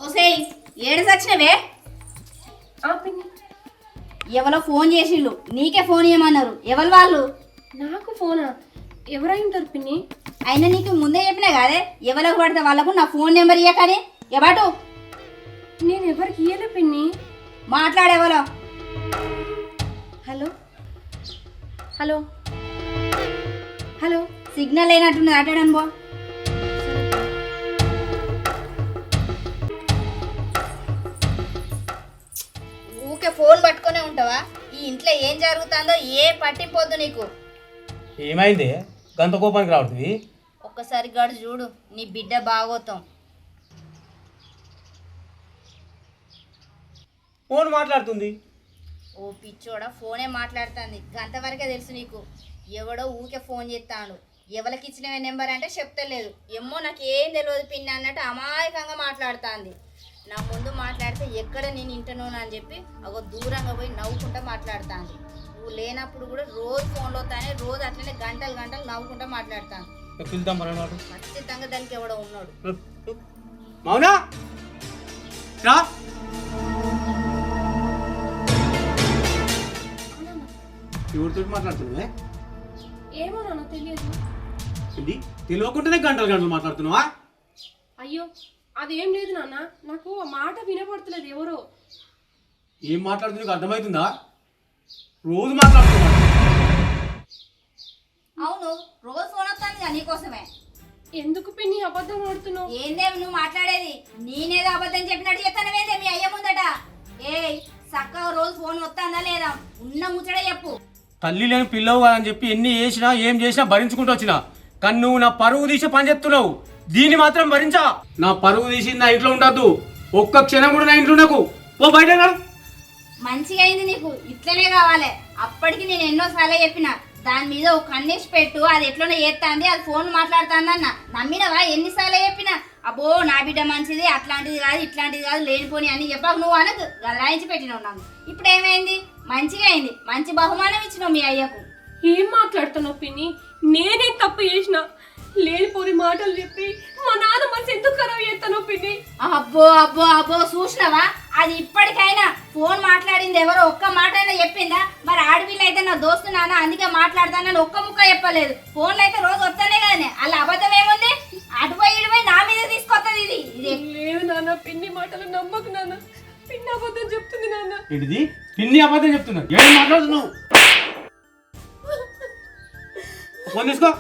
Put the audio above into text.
ఓసేయ్ ఏడు సచ్చినవే ఎవరో ఫోన్ చేసిండు నీకే ఫోన్ చేయమన్నారు ఎవరు వాళ్ళు నాకు ఫోనా ఎవరై ఉంటారు పిన్ని అయినా నీకు ముందే చెప్పినా కాదే ఎవరికి పడితే వాళ్ళకు నా ఫోన్ నెంబర్ ఇయ్యకని ఎబాటు నేను ఎవరికి ఇయ్యలే పిన్ని మాట్లాడేవరో హలో హలో హలో సిగ్నల్ అయినట్టున్నది అటడం బో ఊకే ఫోన్ పట్టుకునే ఉంటావా ఈ ఇంట్లో ఏం జరుగుతుందో ఏ పట్టిపోద్దు నీకు ఏమైంది గంత కోపానికి రావట్లేదు ఒక్కసారి గడు చూడు నీ బిడ్డ బాగోతాం ఫోన్ మాట్లాడుతుంది ఓ పిచ్చోడా ఫోనే మాట్లాడుతుంది గంట వరకే తెలుసు నీకు ఎవడో ఊకే ఫోన్ చేస్తాడు ఎవరికి ఇచ్చిన నెంబర్ అంటే చెప్తలేదు ఏమో నాకు ఏం తెలియదు పిన్ని అన్నట్టు అమాయకంగా మాట్లాడుతుంది నా ముందు మాట్లాడితే ఎక్కడ నేను ఇంటనోను అని చెప్పి ఒక దూరంగా పోయి నవ్వుకుంటా మాట్లాడుతుంది నువ్వు లేనప్పుడు కూడా రోజు ఫోన్లో తానే రోజు అట్లనే గంటలు గంటలు నవ్వుకుంటా మాట్లాడుతాను ఖచ్చితంగా దానికి ఎవడో ఉన్నాడు మౌనా రా ఎవరితో మాట్లాడుతున్నావే ఏమో నాన్న తెలియదు ఇది తెలియకుండానే గంటలు గంటలు మాట్లాడుతున్నావా అయ్యో అదేం లేదు నాన్న నాకు ఆ మాట వినపడతలేదు ఎవరో ఏం మాట్లాడుతుంది నీకు అర్థమవుతుందా రోజు మాట్లాడుతున్నా అవును రోజు ఫోన్ వస్తుంది నీకోసమే ఎందుకు పిన్ని అబద్ధం ఆడుతున్నావు ఏందేమి నువ్వు మాట్లాడేది నేనేదో అబద్ధం చెప్పినట్టు చెప్తానవేందే మీ అయ్య ముందట ఏయ్ చక్కగా రోజు ఫోన్ వస్తుందా లేదా ఉన్న ముచ్చడే చెప్పు తల్లి లేని పిల్లవు కాదని చెప్పి ఎన్ని చేసినా ఏం చేసినా భరించుకుంటూ వచ్చినా కానీ నువ్వు నా పరువు తీసి పని చేస్తున్నావు దీన్ని మాత్రం భరించా నా పరువు తీసి నా ఇంట్లో ఉండద్దు ఒక్క క్షణం కూడా నా ఇంట్లో నాకు ఓ బయట మంచిగా అయింది నీకు ఇట్లనే కావాలి అప్పటికి నేను ఎన్నోసార్లు చెప్పిన దాని మీద ఒక కన్నేసి పెట్టు అది ఎట్లనో చేస్తాంది అది ఫోన్ మాట్లాడుతుందన్న నమ్మినవా ఎన్నిసార్లు చెప్పిన అబ్బో నా బిడ్డ మంచిది అట్లాంటిది కాదు ఇట్లాంటిది కాదు లేనిపోని అని చెప్పాక నువ్వు అనకు గదరాయించి పెట్టినావు నాకు ఇప్పుడు ఏమైంది మంచిగా అయింది మంచి బహుమానం ఇచ్చినావు మీ అయ్యకు ఏం మాట్లాడుతున్నావు పిన్ని నేనే తప్పు చేసిన లేనిపోని మాటలు చెప్పి మా నాన్న మనసు ఎందుకు ఖరాబ్ చేస్తాను పిన్ని అబ్బో అబ్బో అబ్బో చూసినావా అది ఇప్పటికైనా ఫోన్ మాట్లాడింది ఎవరో ఒక్క మాట అయినా చెప్పిందా మరి ఆడపిల్ల అయితే నా దోస్తు నాన్న అందుకే మాట్లాడతానని ఒక్క ముక్క చెప్పలేదు ఫోన్లో అయితే రోజు వస్తానే కదనే అలా అబద్ధం ఏముంది అటుపోయి ఇటుపోయి నా మీద తీసుకొస్తుంది ఇది లేదు నాన్న పిన్ని మాటలు నమ్మకు నాన్న పిన్ని అబద్ధం చెప్తుంది నాన్న ఏంటిది పిన్ని అబద్ధం చెప్తున్నా ఏం మాట్లాడుతున్నావు ఫోన్ తీసుకో